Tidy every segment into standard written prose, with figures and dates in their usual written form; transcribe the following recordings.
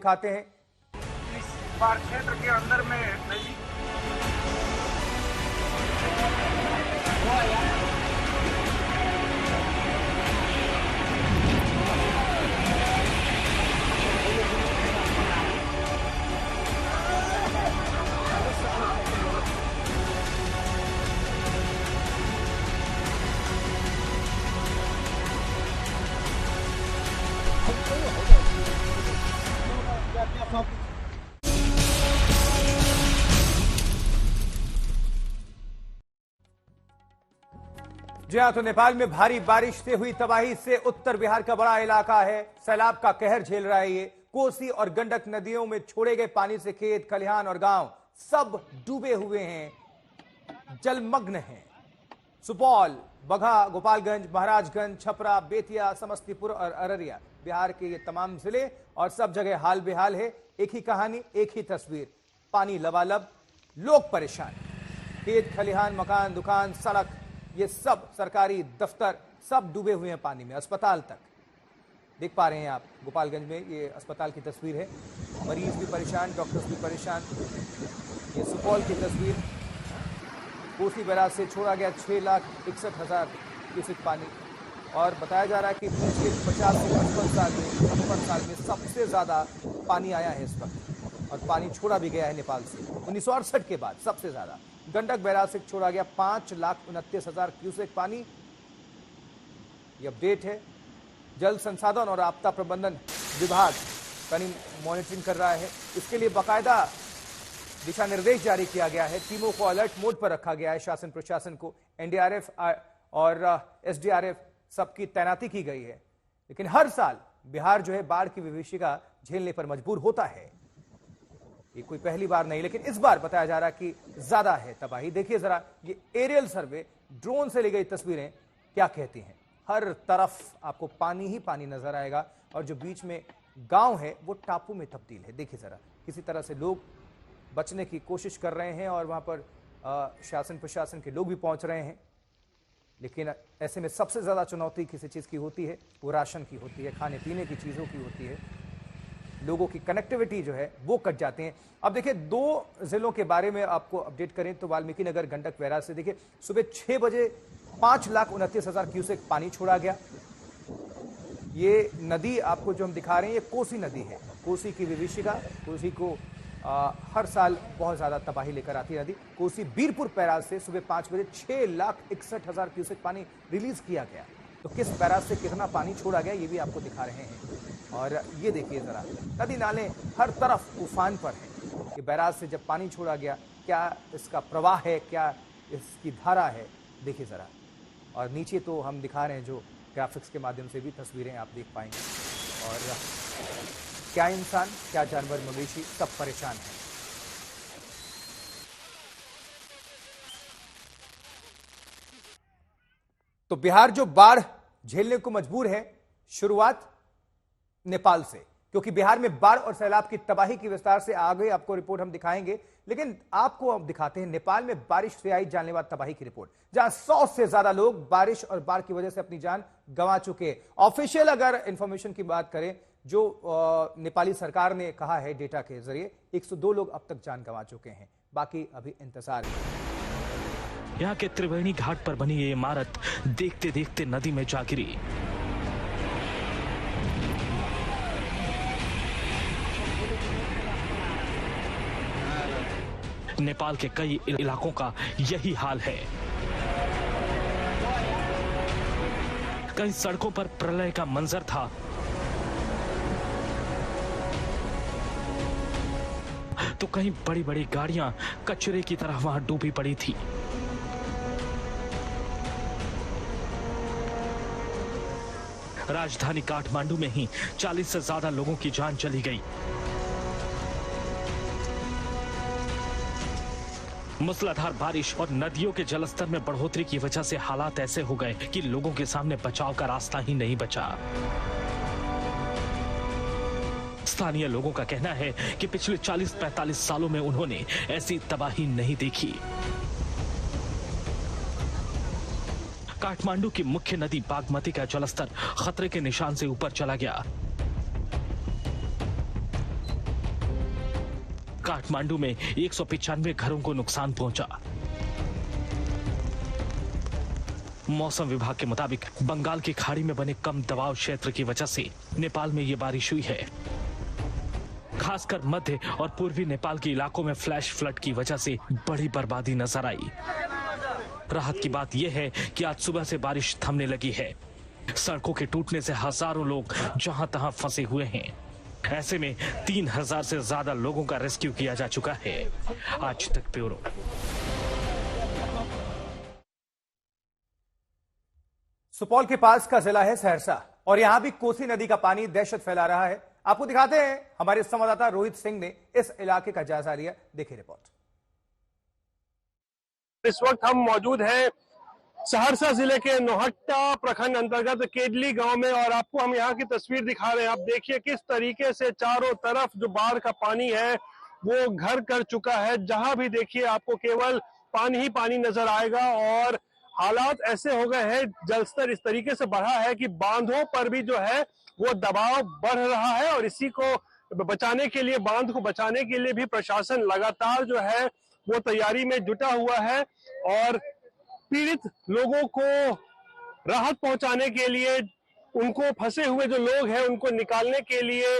दिखाते हैं। इस पार्क क्षेत्र के अंदर में नदी जी हाँ, तो नेपाल में भारी बारिश से हुई तबाही से उत्तर बिहार का बड़ा इलाका है सैलाब का कहर झेल रहा है। ये कोसी और गंडक नदियों में छोड़े गए पानी से खेत खलिहान और गांव सब डूबे हुए हैं, जलमग्न हैं। सुपौल, बगहा, गोपालगंज, महाराजगंज, छपरा, बेतिया, समस्तीपुर और अररिया, बिहार के ये तमाम जिले और सब जगह हाल बेहाल है। एक ही कहानी, एक ही तस्वीर, पानी लबालब, लोग परेशान, खेत खलिहान, मकान, दुकान, सड़क, ये सब सरकारी दफ्तर सब डूबे हुए हैं पानी में। अस्पताल तक देख पा रहे हैं आप, गोपालगंज में ये अस्पताल की तस्वीर है, मरीज भी परेशान, डॉक्टर्स भी परेशान। ये सुपौल की तस्वीर, कोसी बैराज से छोड़ा गया 6,61,000 क्यूसेक पानी और बताया जा रहा है कि पिछले 50 से 55 साल में सबसे ज्यादा पानी आया है इस वक्त और पानी छोड़ा भी गया है नेपाल से 1968 के बाद सबसे ज्यादा। गंडक बैराज से छोड़ा गया 5,29,000 क्यूसेक पानी। ये अपडेट है। जल संसाधन और आपदा प्रबंधन विभाग कड़ी मॉनिटरिंग कर रहा है। इसके लिए बाकायदा दिशा निर्देश जारी किया गया है। टीमों को अलर्ट मोड पर रखा गया है। शासन प्रशासन को एनडीआरएफ और एसडीआरएफ सबकी तैनाती की गई है। लेकिन हर साल बिहार जो है बाढ़ की विभीषिका झेलने पर मजबूर होता है। ये कोई पहली बार नहीं, लेकिन इस बार बताया जा रहा है कि ज्यादा है तबाही। देखिए जरा ये एरियल सर्वे, ड्रोन से ली गई तस्वीरें क्या कहती हैं। हर तरफ आपको पानी ही पानी नजर आएगा और जो बीच में गांव है वो टापू में तब्दील है। देखिए जरा, किसी तरह से लोग बचने की कोशिश कर रहे हैं और वहां पर शासन प्रशासन के लोग भी पहुंच रहे हैं। लेकिन ऐसे में सबसे ज्यादा चुनौती किसी चीज की होती है, वो राशन की होती है, खाने पीने की चीजों की होती है। लोगों की कनेक्टिविटी जो है वो कट जाते हैं। अब देखिए, दो जिलों के बारे में आपको अपडेट करें तो वाल्मीकि नगर गंडक बैराज से देखिए सुबह 6 बजे 5,29,000 क्यूसेक पानी छोड़ा गया। ये नदी आपको जो हम दिखा रहे हैं ये कोसी नदी है। कोसी की विभीषिका, कोसी को हर साल बहुत ज्यादा तबाही लेकर आती है नदी। कोसी बीरपुर बैराज से सुबह 5 बजे 6,61,000 क्यूसेक पानी रिलीज किया गया। तो किस बैराज से कितना पानी छोड़ा गया ये भी आपको दिखा रहे हैं। और ये देखिए जरा, नदी नाले हर तरफ उफान पर है। ये बैराज से जब पानी छोड़ा गया, क्या इसका प्रवाह है, क्या इसकी धारा है, देखिए जरा। और नीचे तो हम दिखा रहे हैं जो ग्राफिक्स के माध्यम से भी तस्वीरें आप देख पाएंगे। और क्या इंसान, क्या जानवर, मवेशी सब परेशान है। तो बिहार जो बाढ़ झेलने को मजबूर है, शुरुआत नेपाल से, क्योंकि बिहार में बाढ़ और सैलाब की तबाही की विस्तार से आगे आपको रिपोर्ट हम दिखाएंगे। लेकिन आपको अब दिखाते हैं नेपाल में बारिश से आई जानलेवा तबाही की रिपोर्ट, जहां 100 से ज्यादा लोग बारिश और बाढ़ की वजह से अपनी जान गंवा चुके हैं। ऑफिशियल अगर इंफॉर्मेशन की बात करें, जो नेपाली सरकार ने कहा है डेटा के जरिए, 102 लोग अब तक जान गंवा चुके हैं, बाकी अभी इंतजार है। यहाँ के त्रिवेणी घाट पर बनी ये इमारत देखते देखते नदी में जा गिरी। नेपाल के कई इलाकों का यही हाल है। कई सड़कों पर प्रलय का मंजर था, तो कहीं बड़ी बड़ी गाड़ियां कचरे की तरह वहां डूबी पड़ी थी। राजधानी काठमांडू में ही 40 से ज्यादा लोगों की जान चली गई। मूसलाधार बारिश और नदियों के जलस्तर में बढ़ोतरी की वजह से हालात ऐसे हो गए कि लोगों के सामने बचाव का रास्ता ही नहीं बचा। स्थानीय लोगों का कहना है कि पिछले 40-45 सालों में उन्होंने ऐसी तबाही नहीं देखी। काठमांडू की मुख्य नदी बागमती का जलस्तर खतरे के निशान से ऊपर चला गया। काठमांडू में 195 घरों को नुकसान पहुंचा। मौसम विभाग के मुताबिक बंगाल की खाड़ी में बने कम दबाव क्षेत्र की वजह से नेपाल में ये बारिश हुई है। खासकर मध्य और पूर्वी नेपाल के इलाकों में फ्लैश फ्लड की वजह से बड़ी बर्बादी नजर आई। राहत की बात यह है कि आज सुबह से बारिश थमने लगी है। सड़कों के टूटने से हजारों लोग जहां तहां फंसे हुए हैं। ऐसे में 3000 से ज्यादा लोगों का रेस्क्यू किया जा चुका है। आज तक ब्यूरो। सुपौल के पास का जिला है सहरसा और यहां भी कोसी नदी का पानी दहशत फैला रहा है। आपको दिखाते हैं, हमारे संवाददाता रोहित सिंह ने इस इलाके का जायजा लिया। देखिए रिपोर्ट। इस वक्त हम मौजूद हैं सहरसा जिले के नौहट्टा प्रखंड अंतर्गत केडली गांव में और आपको हम यहां की तस्वीर दिखा रहे हैं। आप देखिए किस तरीके से चारों तरफ जो बाढ़ का पानी है वो घर कर चुका है। जहां भी देखिए आपको केवल पानी ही पानी नजर आएगा और हालात ऐसे हो गए हैं, जलस्तर इस तरीके से बढ़ा है कि बांधों पर भी जो है वो दबाव बढ़ रहा है और इसी को बचाने के लिए, बांध को बचाने के लिए भी प्रशासन लगातार जो है वो तैयारी में जुटा हुआ है और पीड़ित लोगों को राहत पहुंचाने के लिए, उनको फंसे हुए जो लोग हैं उनको निकालने के लिए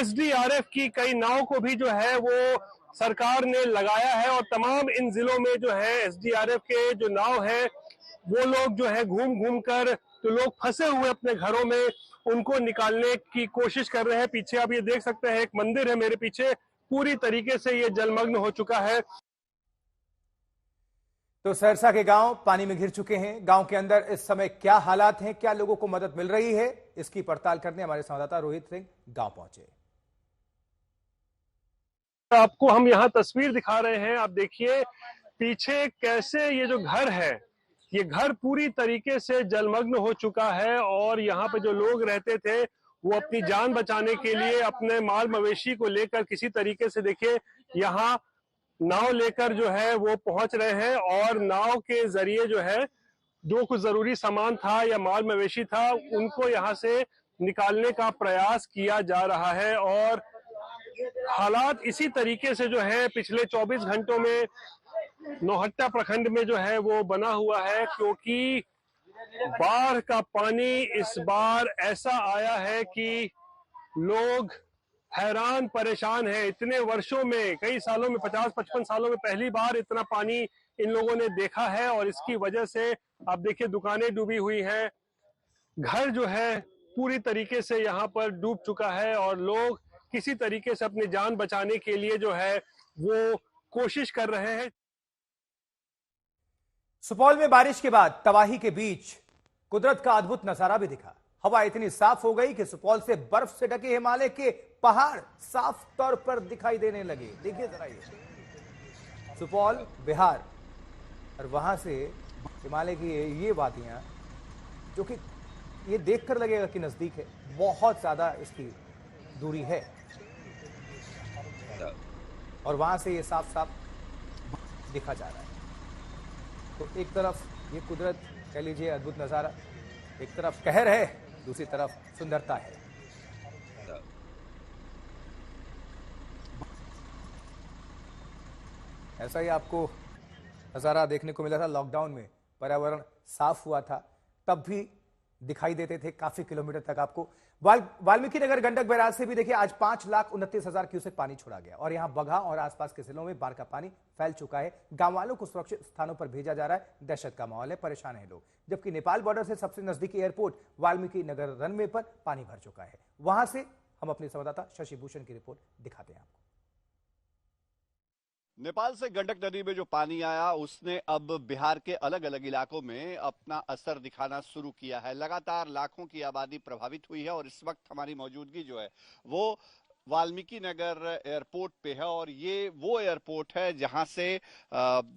एसडीआरएफ की कई नाव को भी जो है वो सरकार ने लगाया है और तमाम इन जिलों में जो है एसडीआरएफ के जो नाव है वो लोग जो है घूम घूम कर जो लोग फंसे हुए अपने घरों में उनको निकालने की कोशिश कर रहे हैं। पीछे आप ये देख सकते हैं, एक मंदिर है मेरे पीछे, पूरी तरीके से ये जलमग्न हो चुका है। तो सहरसा के गांव पानी में घिर चुके हैं। गांव के अंदर इस समय क्या हालात हैं, क्या लोगों को मदद मिल रही है, इसकी पड़ताल करने हमारे संवाददाता रोहित सिंह गांव पहुंचे। आपको हम यहाँ तस्वीर दिखा रहे हैं। आप देखिए पीछे कैसे ये जो घर है, ये घर पूरी तरीके से जलमग्न हो चुका है और यहाँ पे जो लोग रहते थे वो अपनी जान बचाने के लिए अपने माल मवेशी को लेकर किसी तरीके से देखिए यहाँ नाव लेकर जो है वो पहुंच रहे हैं और नाव के जरिए जो है जो कुछ जरूरी सामान था या माल मवेशी था उनको यहाँ से निकालने का प्रयास किया जा रहा है। और हालात इसी तरीके से जो है पिछले 24 घंटों में नौहट्टा प्रखंड में जो है वो बना हुआ है, क्योंकि बाढ़ का पानी इस बार ऐसा आया है कि लोग हैरान परेशान है। इतने वर्षों में, कई सालों में, 50-55 सालों में पहली बार इतना पानी इन लोगों ने देखा है और इसकी वजह से आप देखिए दुकानें डूबी हुई हैं, घर जो है पूरी तरीके से यहाँ पर डूब चुका है और लोग किसी तरीके से अपनी जान बचाने के लिए जो है वो कोशिश कर रहे हैं। सुपौल में बारिश के बाद तबाही के बीच कुदरत का अद्भुत नजारा भी दिखा। हवा इतनी साफ हो गई कि सुपौल से बर्फ से ढके हिमालय के पहाड़ साफ तौर पर दिखाई देने लगे। देखिए जरा ये सुपौल बिहार और वहां से हिमालय की ये वादियां जो कि ये देखकर लगेगा कि नजदीक है, बहुत ज्यादा इसकी दूरी है और वहां से ये साफ साफ दिखा जा रहा है। तो एक तरफ ये कुदरत कह लीजिए अद्भुत नजारा, एक तरफ कहर है, दूसरी तरफ सुंदरता है। ऐसा ही आपको नजारा देखने को मिला था लॉकडाउन में। पर्यावरण साफ हुआ था तब भी दिखाई देते थे काफी किलोमीटर तक आपको। वाल्मीकि नगर गंडक बैराज से भी देखिए आज 5,29,000 क्यूसेक पानी छोड़ा गया और यहां बगहा और आसपास के जिलों में बाढ़ का पानी फैल चुका है। गांव वालों को सुरक्षित स्थानों पर भेजा जा रहा है। दहशत का माहौल है, परेशान है लोग। जबकि नेपाल बॉर्डर से सबसे नजदीकी एयरपोर्ट वाल्मीकि नगर रनवे पर पानी भर चुका है। वहां से हम अपने संवाददाता शशि भूषण की रिपोर्ट दिखाते हैं आपको। नेपाल से गंडक नदी में जो पानी आया उसने अब बिहार के अलग अलग इलाकों में अपना असर दिखाना शुरू किया है। लगातार लाखों की आबादी प्रभावित हुई है और इस वक्त हमारी मौजूदगी जो है वो वाल्मीकि नगर एयरपोर्ट पे है और ये वो एयरपोर्ट है जहां से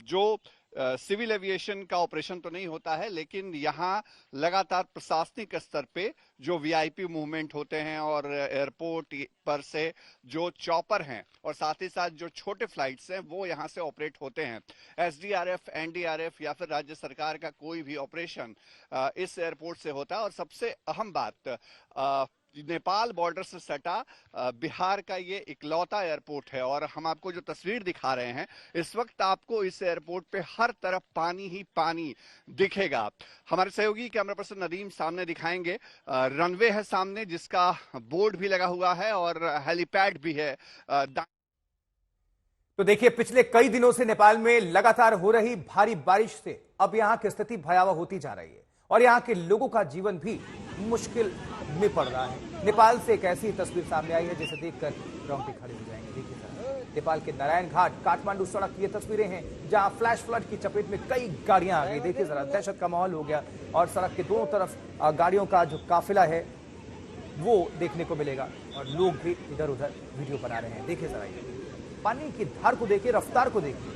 जो सिविल एविएशन का ऑपरेशन तो नहीं होता है, लेकिन यहाँ लगातार प्रशासनिक स्तर पे जो वीआईपी मूवमेंट होते हैं और एयरपोर्ट पर से जो चॉपर हैं और साथ ही साथ जो छोटे फ्लाइट्स हैं वो यहाँ से ऑपरेट होते हैं। एसडीआरएफ, एनडीआरएफ या फिर राज्य सरकार का कोई भी ऑपरेशन इस एयरपोर्ट से होता है। और सबसे अहम बात, नेपाल बॉर्डर से सटा बिहार का ये इकलौता एयरपोर्ट है और हम आपको जो तस्वीर दिखा रहे हैं इस वक्त आपको इस एयरपोर्ट पे हर तरफ पानी ही पानी दिखेगा। हमारे सहयोगी कैमरा पर्सन नदीम सामने दिखाएंगे। रनवे है सामने जिसका बोर्ड भी लगा हुआ है और हेलीपैड भी है। तो देखिए, पिछले कई दिनों से नेपाल में लगातार हो रही भारी बारिश से अब यहां की स्थिति भयावह होती जा रही है और यहां के लोगों का जीवन भी मुश्किल में पड़ रहा है। नेपाल से एक ऐसी तस्वीर सामने आई है जिसे देखकर रोंगटे खड़े हो जाएंगे। देखिए सर, नेपाल के नारायण घाट काठमांडू सड़क की ये तस्वीरें हैं जहां फ्लैश फ्लड की चपेट में कई गाड़ियां आ गई। देखिए जरा, दहशत का माहौल हो गया और सड़क के दोनों तरफ गाड़ियों का जो काफिला है वो देखने को मिलेगा और लोग भी इधर उधर वीडियो बना रहे हैं। देखिए जरा, पानी की धार को देखिए, रफ्तार को देखिए।